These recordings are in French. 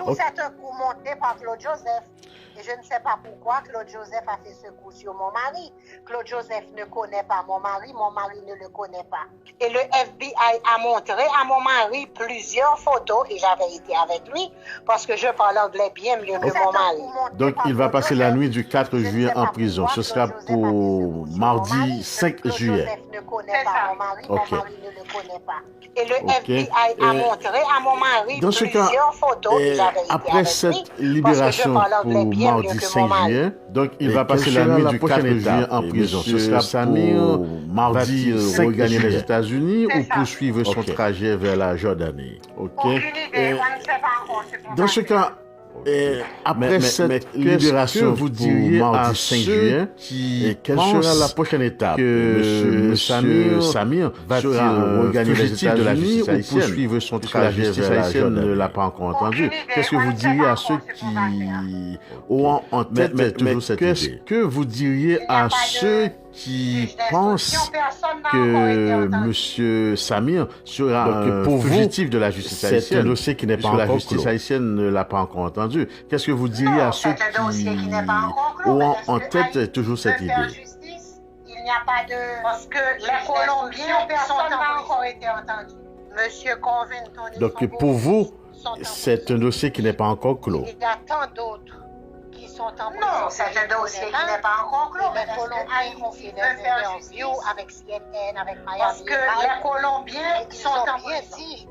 Tout c'est un coup monté par Claude Joseph. Et je ne sais pas pourquoi Claude Joseph a fait ce coup sur mon mari. Claude Joseph ne connaît pas mon mari ne le connaît pas. Et le FBI a montré à mon mari plusieurs photos, et j'avais été avec lui, parce que je parle anglais bien mieux que mon mari. Donc, il va passer la nuit du 4 juillet en prison. Ce sera pour mardi 5 juillet. Claude Joseph ne connaît pas mon mari ne le connaît pas. Et le Ok. FBI a montré à mon mari Dans ce cas, plusieurs photos, et j'avais été après avec cette lui, parce que je libération parle anglais pour bien mieux mardi que 5 mon mari. juillet, donc il va passer la nuit du 4 juillet en prison. Ce sera Samir mardi regagner les États-Unis ou poursuivre son trajet vers la Jordanie. Ok. Aucune idée, on ne sait pas encore. Dans ce cas, après cette libération, vous diriez mardi 5 juillet, quelle sera la prochaine étape que M. Samir va-t-il regagner les États-Unis ou poursuivre son trajet vers la Jordanie? Ne l'a pas encore entendu. Qu'est-ce que vous diriez à ceux qui ont en tête toujours cette idée? Qu'est-ce que vous diriez à ceux qui pensent que M. Samir sera fugitif de la justice haïtienne? C'est un dossier qui n'est pas encore clos. La justice haïtienne ne l'a pas encore entendu. Qu'est-ce que vous diriez à ceux qui ont en tête toujours cette idée? Il n'y a pas de... Parce que les Colombiens, personne n'a encore été entendu. Monsieur Conventon... Donc pour vous, c'est un dossier qui n'est pas encore clos. Il y a tant d'autres qui sont en prison. Non, c'est un dossier qui n'est pas encore clos. Les Colombiens ont fait des interviews avec CNN, avec Miami. Parce que les Colombiens sont en prison.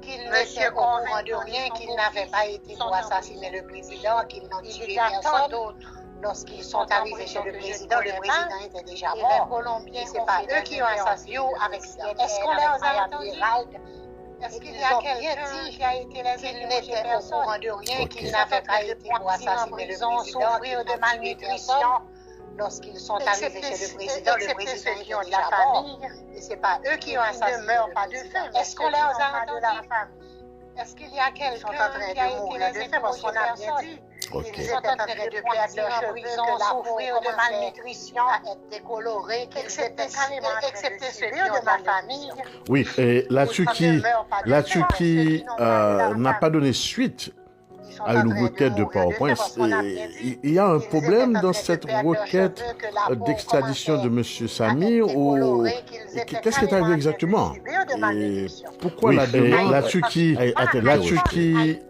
Qu'ils n'étaient au courant de rien, qu'ils n'avaient pas été pour assassiner le président, qu'ils n'ont tué personne. Lorsqu'ils sont arrivés chez le président était déjà mort. Les Colombiens, c'est pas eux qui ont assassiné avec CNN. Est-ce qu'on les a entendus? Est-ce qu'il y a quelqu'un qui a été les qu'ils n'étaient au courant de rien, qu'ils n'avaient pas été pour assassiner le président, souffrir de malnutrition? Lorsqu'ils sont arrivés chez le président était déjà mort. Et c'est pas eux qui ont assassiné. Ils ne meurent pas de faim. Est-ce qu'on les a entendus? Est-ce qu'il y a quelqu'un qui a été les faim? Parce qu'on a bien dit. Ils étaient en train de perdre leurs cheveux, que la souffrir de malnutrition, à être décolorés, excepté ceux de ma famille. Oui, et la Turquie n'a pas donné suite à une requête de PowerPoint. Il y a un problème dans cette requête d'extradition de M. Samir ou qu'est-ce qui est arrivé exactement? Et pourquoi la Turquie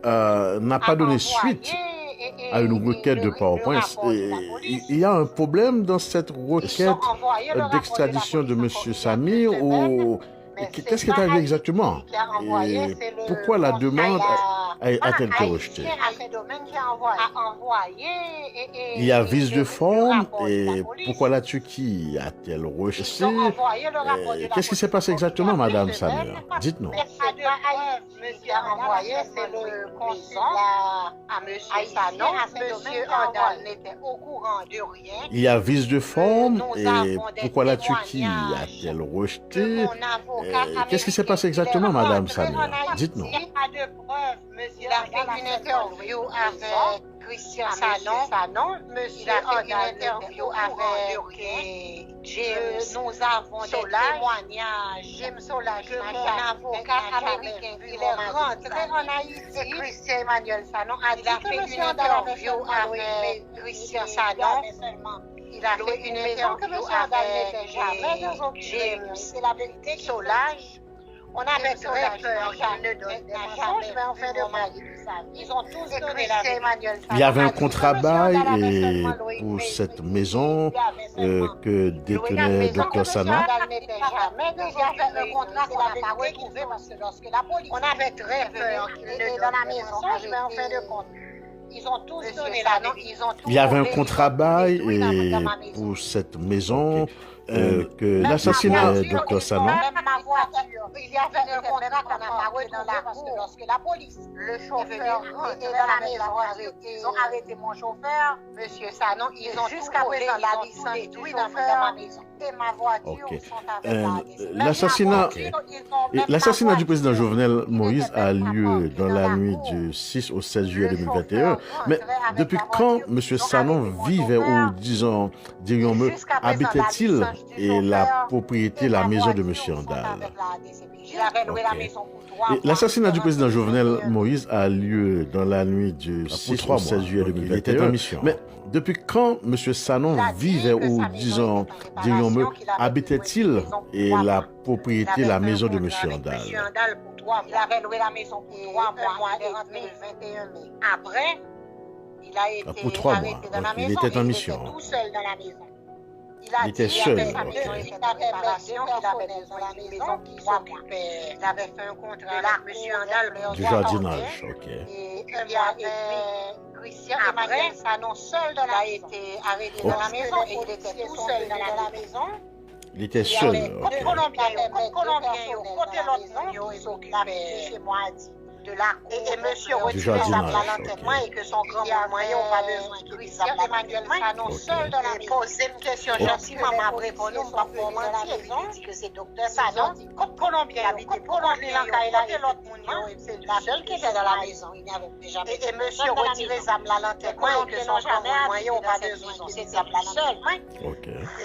n'a pas donné suite à une requête de PowerPoint? Il y a un problème dans cette requête d'extradition de M. Samir ou qu'est-ce qui est arrivé exactement? Et pourquoi la demande a-t-elle été rejetée? Il y a vice de forme et pourquoi la Turquie a-t-elle rejeté? Qu'est-ce qui s'est passé exactement, Madame Samir? Dites-nous. Monsieur a envoyé, c'est le consulat à Monsieur Sanon. Monsieur Andal n'était au courant de rien. Il y a vice de forme et pourquoi la Turquie a-t-elle rejeté? Qu'est-ce qui s'est passé exactement, Madame Samir? Dites-nous. Il n'y a pas de preuves. Monsieur a fait une interview avec Christian Sanon. Monsieur a fait une interview avec James. Nous avons des témoignages. James Solage, que mon avocat américain, il est rentré en Haïti. Christian Emmanuel Sanon a dit que monsieur interview avec Christian Sanon. Il a fait une interview avec James Solage. On avait très peur qu'il ne donne des mensonges, mais on fait de mal. Ils ont tous donné la vérité. Il y avait un contrat bail pour cette maison que détenait Dr. Sanon. Il y avait un contrat qu'on n'a pas retrouvé parce que lorsque la police... On avait très peur qu'il ne donne la mensonge, mais on fait de compte. Ils ont tous donné la vérité. Il y avait un contrat bail pour cette maison que l'assassinat de Dr. Sanon. Ma voiture, il y avait un contrat qu'on n'a pas retrouvé parce que lorsque la police, le chauffeur est dans la maison, ils ont arrêté mon chauffeur, Monsieur Sanon, ils ont jusqu'à présent la licence du chauffeur. et ma voiture sont avec L'assassinat du président Jovenel Moïse a lieu dans la nuit du 6 au 16 juillet 2021. Mais depuis quand M. Sanon vivait ou, dirions-nous, habitait-il et la propriété, la maison de M. Andal? L'assassinat du président Jovenel Moïse a lieu dans la nuit du 6 au 16 juillet 2021. Il était en mission. Mais depuis quand M. Sanon vivait ou, dirions-nous, habitait-il et la propriété, la maison de M. Andal? Il avait loué la maison pour 3 mois, il est rentré le 21 mai. Après, il a été pour 3 mois. Dans la maison, il était en mission. Il était tout seul dans la maison. Il était seul. Il avait besoin d'une maison qui s'occupait. Il avait fait un contrat avec M. Andal du jardinage. Ok. Et il y avait Christian Emmanuel Sanon seul dans la maison. Il a été arrêté dans la maison et il était tout seul dans la maison. Il était seul. Côté Colombien, côté l'autre, il s'occupait chez moi de la cour. Et monsieur retirait sa l'enterrement et que son grand moyen n'a pas besoin de Christian Emmanuel Sanon seul dans la maison. Poser une question gentiment, m'a répondu, on va pas mentir. Il dit que c'est docteur Sanon. Côté Colombien, côté Colombien, côté l'autre, c'est le seul qui était dans la maison. Il n'avait jamais. Et monsieur retirait sa l'enterrement et que son grand moyen n'a pas besoin de Christian seul.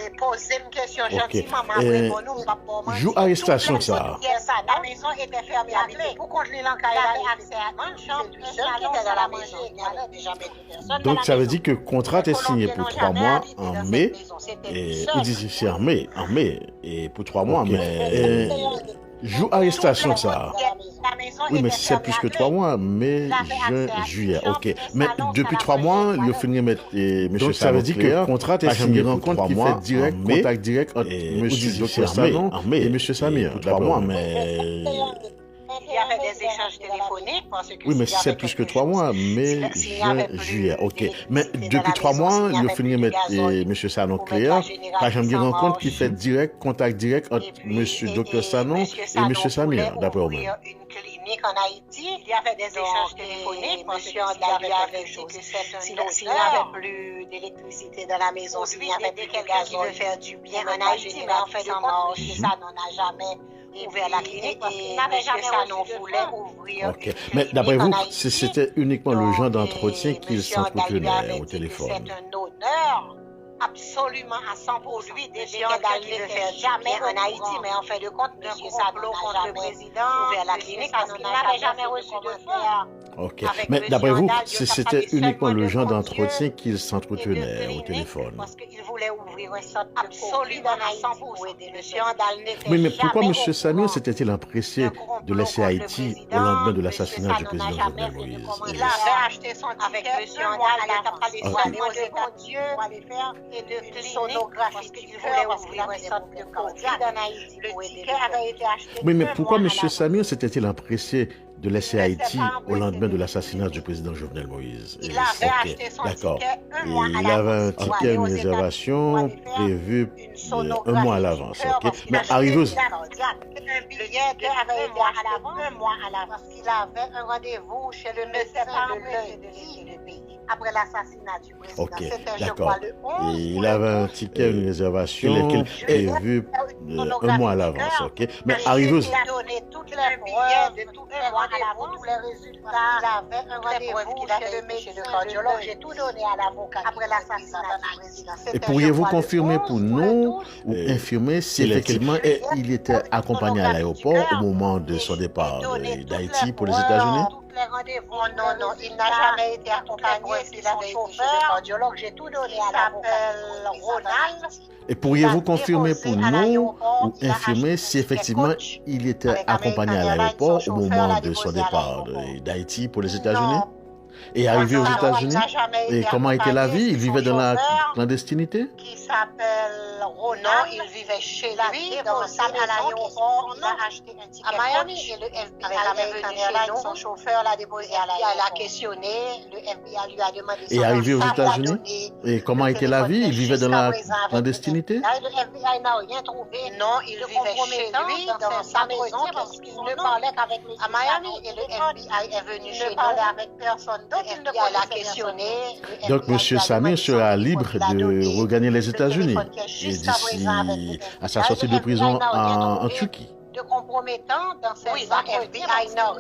Et poser une question gentiment, m'a répondu, on va pas mentir. Joue arrestation ça. La maison était fermée à clé. Pour contenir l'encaille, il avait accès à une chambre, le seul qui était dans la maison. Il n'y avait jamais de personne. Donc ça veut dire que le contrat est signé pour 3 mois en mai. Et vous dites c'est en mai, et pour 3 mois, mais joue arrestation ça. Oui, mais c'est plus que 3 mois, mai, juin, juillet. Ok. Mais depuis 3 mois, il a fini de mettre M. Donc ça veut dire que le contrat est signé pour 3 mois, contact direct entre M. Dr. Sanon et M. Samir. Pour 3 mois, mais il y avait des échanges téléphoniques. Parce que oui, mais c'est plus que 3 mois, mai, juin, juillet. Ok. Mais depuis 3 mois, il a fini de mettre M. Sanon clair. Par exemple, il rend compte qu'il fait contact direct entre M. Dr. Sanon et M. Samir, d'après moi. En Haïti, il y avait des échanges téléphoniques. Monsieur Andal lui avait dit que s'il n'y avait plus d'électricité dans la maison, s'il n'y avait plus de gaz, il veut faire du bien en Haïti, mais en fait, M. Sanon n'a jamais ouvert la clinique parce qu'il n'avait jamais Sanon voulait ouvrir. Ok. Mais d'après vous, c'était uniquement le genre d'entretien qu'il s'entretenait au téléphone. C'est un honneur. Absolument à 100 pour lui, déjà Andal ne le fait jamais en Haïti, mais en fait de compte, M. Sanon n'a jamais ouvert la clinique parce qu'il n'avait jamais reçu de fonds. Ok. Mais d'après vous, c'était uniquement le genre d'entretien qu'il s'entretenait au téléphone. Parce qu'il voulait ouvrir un centre absolument à 100 pour aider M. Andal. Oui, mais pourquoi M. Samir s'était-il empressé de laisser Haïti au lendemain de l'assassinat du président Jovenel Moïse? Il avait acheté son avec M. Andal, il a parlé de Dieu pour aller faire et de sonographie parce qu'il voulait ouvrir un centre de Covid en Haïti. Le ticket avait été acheté. Oui, mais pourquoi M. Samir s'était-il empressé de laisser Haïti au lendemain de l'assassinat du président Jovenel Moïse? Il avait acheté son ticket un mois à l'avance. Il avait un ticket, une réservation prévue un mois à l'avance. Mais arrivé aux... Un billet avait été acheté un mois à l'avance. Il avait un rendez-vous chez le médecin de le payer. Après l'assassinat du président. C'était, je crois, le 11. Il avait un ticket, une réservation prévue un mois à l'avance. Mais arrivé aux... Il a donné toutes les billets de tous les rendez-vous, tous les résultats. Il avait un rendez-vous chez le médecin, le cardiologue. J'ai tout donné à l'avocat après l'assassinat du président. Et pourriez-vous confirmer pour nous ou infirmer si effectivement il était accompagné à l'aéroport au moment de son départ d'Haïti pour les États-Unis? Les rendez-vous. Non, il n'a jamais été accompagné. Il avait été chez le cardiologue. J'ai tout donné à l'avocat. Ronald. Et pourriez-vous confirmer pour nous ou infirmer si effectivement il était accompagné à l'aéroport au moment de son départ d'Haïti pour les États-Unis? Et arrivé aux États-Unis? Et comment était la vie? Il vivait dans la clandestinité? Qui s'appelle Ronald. Il vivait chez lui, dans sa maison. Il a acheté un ticket à Miami. Et le FBI avait venu chez nous. Son chauffeur l'a déposé à l'aéroport. Il a questionné. Le FBI lui a demandé son Et arrivé aux États-Unis? Et comment était la vie? Il vivait dans la clandestinité? Le FBI n'a rien trouvé. Non, il vivait chez lui, dans sa maison, parce qu'il ne parlait qu'avec les à Miami. Et le FBI est venu chez nous. Il ne parlait avec personne. l'a questionné. Donc, M. Samir sera libre de regagner les États-Unis et d'ici à sa sortie de prison en Turquie. De compromettant dans ses actes. FBI n'a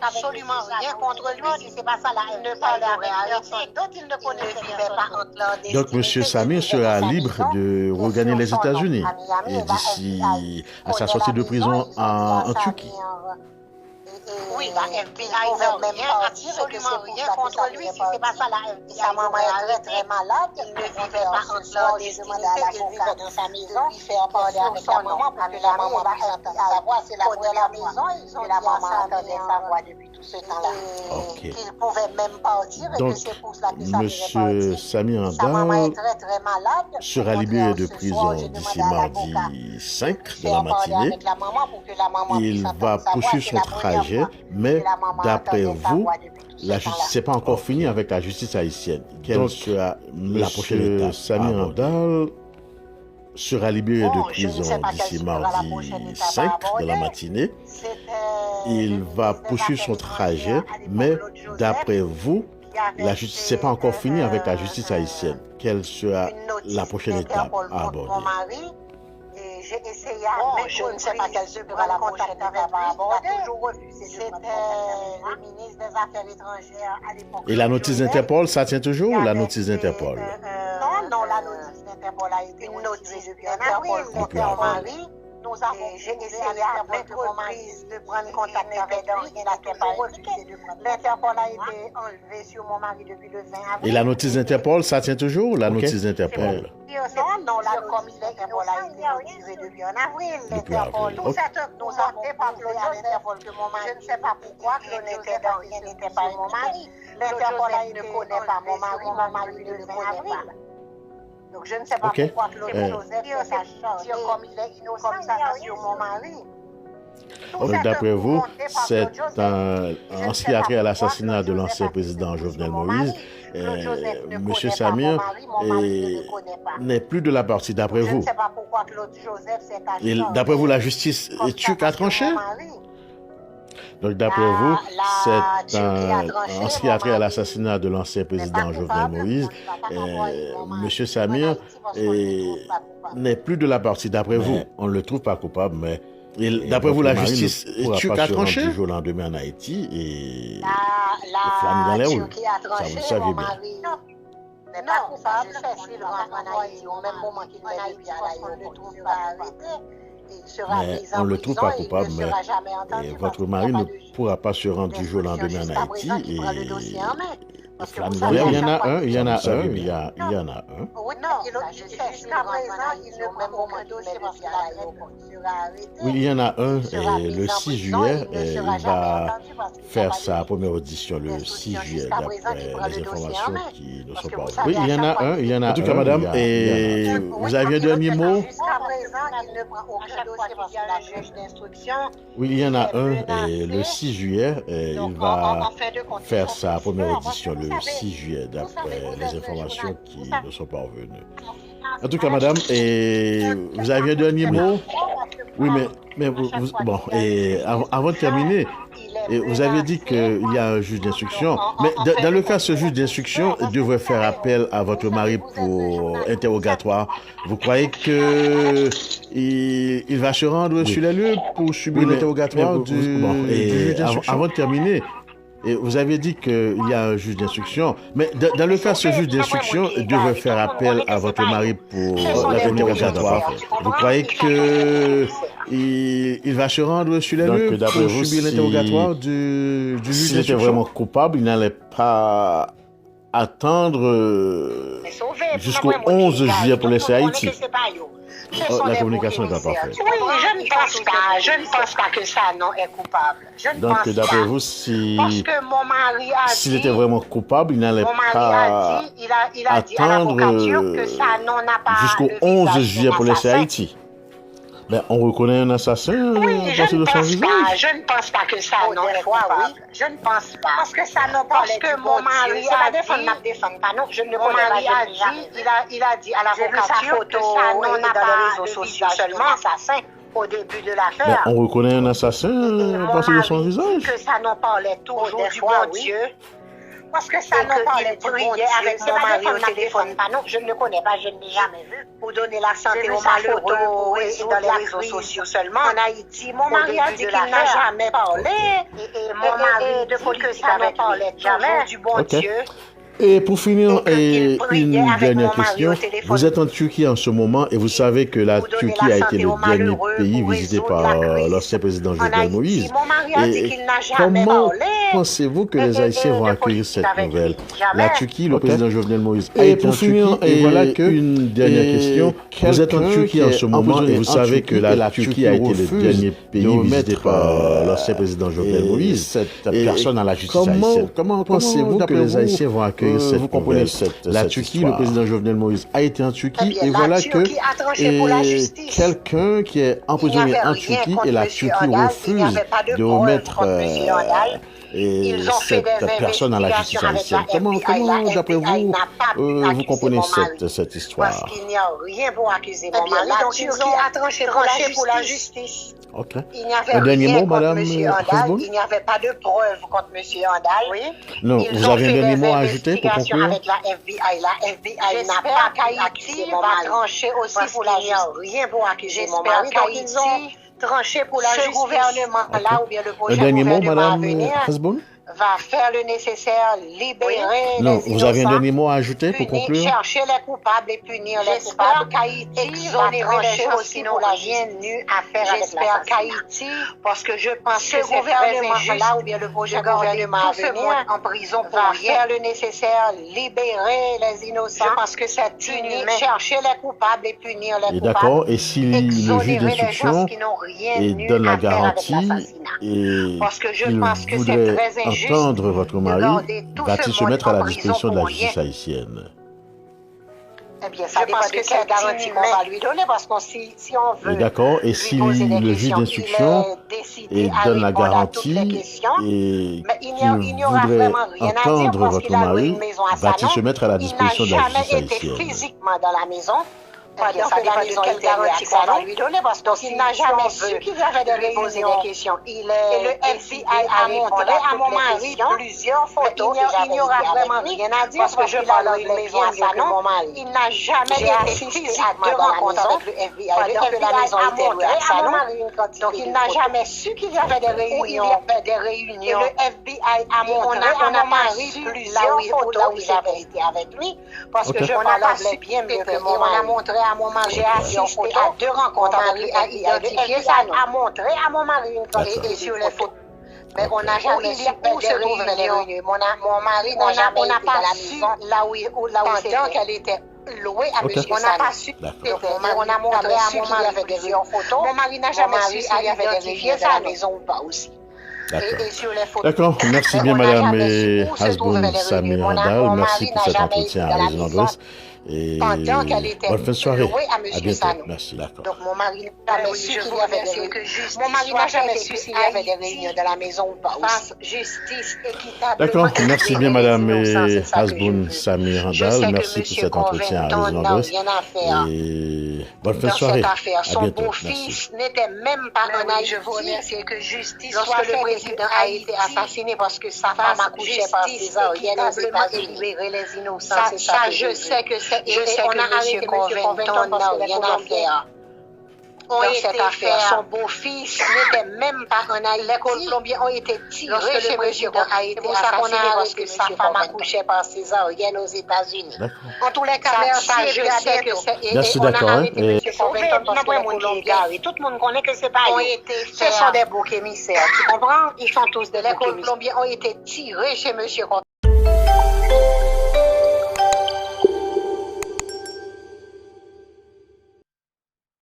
absolument rien contre lui. Si c'est pas ça, la ne parlait avec personne d'autre, il ne connaissait pas entre leur Donc, M. Samir sera libre de regagner les États-Unis et d'ici à sa sortie de prison en Turquie. Oui, la FBI n'a absolument rien contre lui. Si c'est pas ça, la FBI. Sa maman est très malade. Il ne vivait pas en dehors des unités. Il vivait dans sa maison. Il fait parler avec sa maman pour que la maman puisse entendre sa voix. C'est la première maison. Ils ont la maman entendait sa voix depuis tout ce temps-là. Qu'il pouvait même partir et que c'est pour cela que ça M. Samir Andal sera libéré de prison d'ici mardi 5 de la matinée. Il va poursuivre son trajet. Mais d'après vous, la justice n'est pas encore finie avec la justice haïtienne. Quelle sera la prochaine étape? Samir Andal sera libéré de prison d'ici mardi 5 de la matinée. Il va poursuivre son trajet, mais d'après vous, la justice n'est pas encore finie avec la justice haïtienne. Quelle sera la prochaine étape à aborder? J'ai essayé je ne sais pas quelle sera la prochaine étape à aborder. Il a toujours refusé. C'était le ministre des Affaires étrangères à l'époque. Et la notice d'Interpol, ça tient toujours, la notice d'Interpol? Non, la notice d'Interpol a été notice depuis avril. Nous avons j'ai essayé à maintes reprises de prendre contact avec lui. Il n'a toujours refusé de prendre. L'Interpol a été enlevé sur mon mari depuis le 20 avril. Et la notice d'Interpol, ça tient toujours, la notice d'Interpol? Non, la notice d'Interpol a été retirée depuis en avril. L'Interpol, tout ça, nous avons épargné à l'Interpol que mon mari, je ne sais pas pourquoi, Claude n'était pas mon mari. L'Interpol ne connaît pas mon mari le 20 avril. Donc je ne sais pas pourquoi Claude Joseph tire comme il est innocent sur mon mari. D'après vous, c'est en ce qui a trait à l'assassinat de l'ancien président Jovenel Moïse, M. Samir n'est plus de la partie, d'après vous. Je ne sais pas pourquoi Claude Joseph s'est acheté. D'après vous, la justice turque a tranché? Donc, d'après vous, c'est en ce qui a trait à l'assassinat de l'ancien président Jovenel Moïse, M. Samir n'est plus de la partie, d'après vous. On ne le trouve pas coupable, mais d'après vous, la justice turque a tranché? Du jour au lendemain en Haïti et flamme dans les roues. Ça, vous le saviez bien. n'est pas coupable, s'il rentre en Haïti, au même moment qu'il met les pieds à l'aéroport, il sera arrêté. Mais on ne le trouve pas coupable, mais votre mari ne pourra pas se rendre du jour au lendemain en Haïti. Et il y en a un. Oui, non, jusqu'à présent, il ne prend aucun dossier parce qu'il sera arrêté. Oui, il y en a un, le 6 juillet, il va faire sa première audition le 6 juillet, d'après les informations qui ne sont pas... Oui, il y en a un. En tout cas, madame, et vous aviez un dernier mot? Jusqu'à présent, il ne prend aucun dossier parce qu'il a un juge d'instruction. Oui, il y en a un, et le 6 juillet, il va faire sa première audition le 6 juillet, d'après les informations qui ne sont pas revenues. En tout cas, madame, et vous aviez un dernier mot? Oui, mais bon, et avant de terminer, vous avez dit qu'il y a un juge d'instruction, mais dans le cas, ce juge d'instruction devrait faire appel à votre mari pour interrogatoire. Vous croyez qu'il va se rendre sur les lieux pour subir l'interrogatoire du juge d'instruction? Avant de terminer, et vous avez dit qu'il y a un juge d'instruction, mais dans le cas, ce juge d'instruction devrait faire appel à votre mari pour l'interrogatoire. Vous croyez qu'il va se rendre sur les lieux pour subir l'interrogatoire du juge d'instruction? S'il était vraiment coupable, il n'allait pas attendre jusqu'au 11 juillet pour laisser Haïti. La communication n'est pas parfaite. Oui, je ne pense pas que Sanon est coupable. Donc, d'après vous, s'il était vraiment coupable, il n'allait pas attendre jusqu'au 11 juillet pour laisser Haïti. Ben, on reconnaît un assassin parce de son visage. Je ne pense pas que Sanon est coupable. Je ne pense pas. Parce que Sanon parlait que mon mari a dit, mon mari a dit, il a dit à l'avocature que Sanon n'a pas de visage seulement assassin au début de l'affaire. Ben, on reconnaît un assassin parce de son visage. Que Sanon parlait toujours du bon Dieu. Parce que ça nous parlait du bon Dieu avec mon mari au téléphone. Non, je ne le connais pas, je ne l'ai jamais vu. Pour donner la santé aux malheureux et dans les réseaux sociaux seulement. En Haïti, mon mari a dit qu'il n'a jamais parlé. Et mon mari dit que ça ne parlait jamais du bon Dieu. Et pour finir, une dernière question. Vous êtes en Turquie en ce moment et vous savez que la Turquie a été le dernier pays visité par l'ancien président Jovenel Moïse. Et comment pensez-vous que les Haïtiens vont accueillir cette nouvelle? La Turquie, le président Jovenel Moïse a été en Turquie et voilà une dernière question. Vous êtes en Turquie en ce moment et vous savez que la Turquie a été le dernier pays visité par l'ancien président Jovenel Moïse. Cette personne à la justice haïtienne. Comment pensez-vous que les Haïtiens vont accueillir vous comprenez la Turquie, le président Jovenel Moïse a été en Turquie et voilà que quelqu'un qui est emprisonné en Turquie et la Turquie refuse de remettre cette personne à la justice haïtienne. Comment d'après vous, vous comprenez cette histoire? Parce qu'il n'y a rien pour accuser mon mari, donc ils ont tranché pour la justice. Ok. Il n'y avait un dernier rien mot, Madame Hasboun? Il n'y avait pas de preuve contre M. Andal. Oui. Non, vous avez un dernier mot à ajouter pour conclure? Avec la FBI. La FBI n'a pas accuser mon mari. Tranché aussi pour la justice. Il n'y a rien pour accuser mon mari. Donc ils ont tranché pour la justice. Ce gouvernement-là ou bien le prochain gouvernement à venir va faire le nécessaire, libérer non, les innocents. Vous avez un dernier mot à ajouter pour conclure? Chercher les coupables et punir les coupables. Exonérer les gens qui n'ont rien eu à faire avec J'espère qu'Haïti, parce que je pense que ce gouvernement-là ou bien le prochain gouvernement à venir en prison va faire le nécessaire, libérer les innocents. Je pense que c'est punir, chercher les coupables et punir les coupables. D'accord, et si le juge d'instruction donne la garantie et parce que je pense que c'est très injuste entendre votre mari, va-t-il se mettre à la disposition de la justice haïtienne? Eh bien, ça dépend de quelle garantie qu'on va lui donner, parce que si on veut. D'accord, et si le juge d'instruction donne la garantie et qu'il voudrait entendre votre mari, va-t-il se mettre à la disposition de la justice haïtienne? Il n'a jamais été physiquement dans la maison. Ça dépend de quelle garantie qu'on va lui donner, parce qu'il n'a jamais su qu'il avait de poser des questions. Et le FBI a montré à mon mari plusieurs photos. Il n'y aura vraiment rien à dire, parce que je parle d'une maison à Sanon. Il n'a jamais été physiquement de rencontre avec le FBI. Le FBI a montré à mon mari une quantité. Donc il n'a jamais su qu'il y avait des réunions. Et le FBI a montré à mon mari plusieurs photos où il avait été avec lui, parce que je parlais bien mieux que mon mari. On a montré à mon mari, j'ai assisté à 2 rencontres avec lui, a identifié ça, a montré à mon mari une quantité et sur les photos. Mais on n'a jamais su où se trouvaient les réunions. Mon mari n'a jamais été dans la maison là où pendant qu'elle était louée à M. On n'a pas su. On a montré à mon mari plusieurs photos. Mon mari n'a jamais su s'il y avait des réunions dans la maison ou pas aussi. D'accord, merci bien Madame Hasboun Samir Andal, merci pour cet entretien à Résident d'Ouest. Et bonne fin de soirée. À bientôt. Merci. D'accord. Donc mon mari n'a jamais su qu'il y avait des réunions. Mon mari n'a jamais su s'il y avait des réunions dans la maison ou pas. Justice équitable. D'accord. Merci bien Madame Hasboun Samir Andal. Merci pour cet entretien à Résident d'Ouest. Et bonne fin de soirée. Son beau-fils n'était même pas en Haïti. Je vous remercie que justice lorsque le président a été assassiné parce que sa femme a couché par ses organes aux États-Unis. Libérer les innocents. Ça, je sais que c'est. Je sais que M. Conventon n'a rien à faire. Dans cette affaire, son beau-fils n'était même pas en Haïti. Les Colombiens ont été tirés chez M. a été assassiné parce que sa femme a couché par ses organes aux États-Unis. En tous les cas, ça, je sais que c'est. Merci, d'accord. M. Conventon parce que les Colombiens, tout le monde connaît que c'est pas eux. Ce sont des boucs émissaires. Tu comprends? Ils sont tous des boucs émissaires. Les Colombiens ont été tirés chez M. Conventon.